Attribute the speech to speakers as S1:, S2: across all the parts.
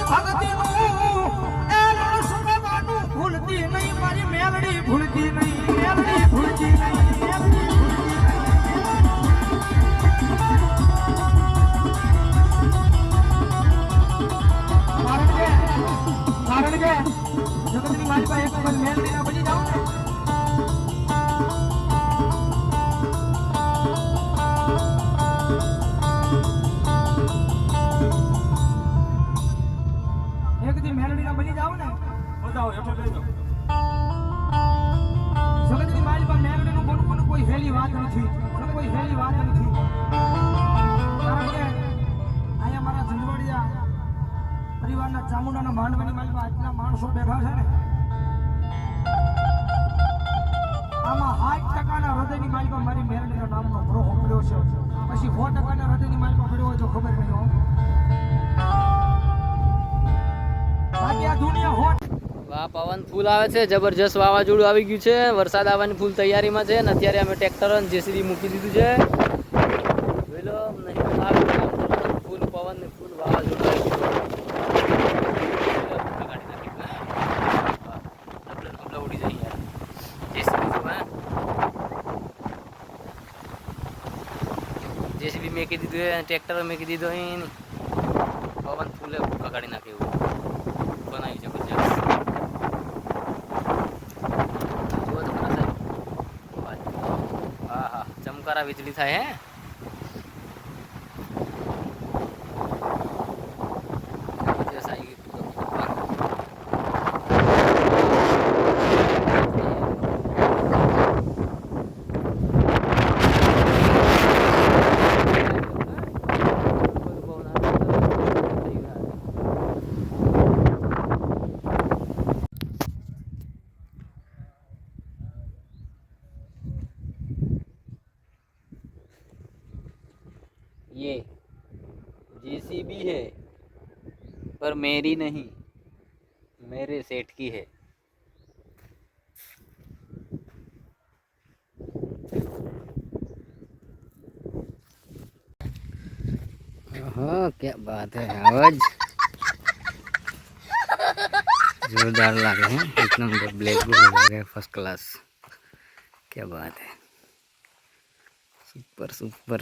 S1: ભગતીનું એ સુગવાનું ભૂલતી નહીં મારી મેલડી ભૂલતી નહીં મેલડી ભૂલતી નહીં મેલડી કારણ કે જગતની મારી પાસે એક વખત મેલડી ના બની જાવ ને મેલડી બની જાવ ને બતાવો હેઠો લઈ જાઓ જગતની મારી પર મેલડી નું બનવું કોઈ હેલી વાત નથી કોઈ હેલી વાત નથી કારણ કે અહીંયા મારા ઝંઝવાડિયા પરિવારના ચામુંડાના માંડવાની મારી પર આટલા માણસો બેઠા છે ને આમાં 60% હૃદયની મારી પર મારી મેલડીના નામનો ભરોહો પડ્યો છે પછી 100% હૃદયની મારી પર પડ્યો હોય તો ખબર નહીં હો
S2: વાહ પવન ફૂલ આવે છે જબરજસ્ત વાવાઝોડું આવી ગયું છે વરસાદ આવવાની ફૂલ તૈયારીમાં છે અને અત્યારે અમે ટ્રેક્ટર અને જેસીબી મૂકી દીધું છે બોલો ફૂલ પવન ને ફૂલ વાવાઝોડું આવી ગયું ઉડી જાય યાર જેસીબી મેકી દીધું ટ્રેક્ટર મેકી દીધો અહીં પવન ફૂલે કાઢી નાખે એવું બનાવી છે હા હા ચમકારા વીજળી થાય હે ये जेसीबी है पर मेरी नहीं मेरे सेठ की है हाँ क्या बात है आवाज जोरदार लगे हैं एक नंबर ब्लैक बोर्ड लगे फर्स्ट क्लास क्या बात है सुपर सुपर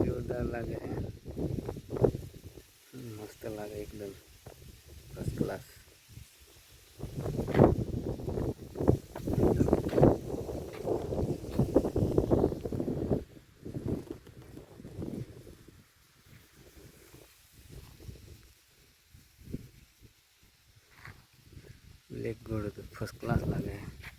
S2: जोरदार लगे हैं मस्त लगे एकदम फर्स्ट क्लास ब्लैक गोल्ड तो फर्स्ट क्लास लगे हैं।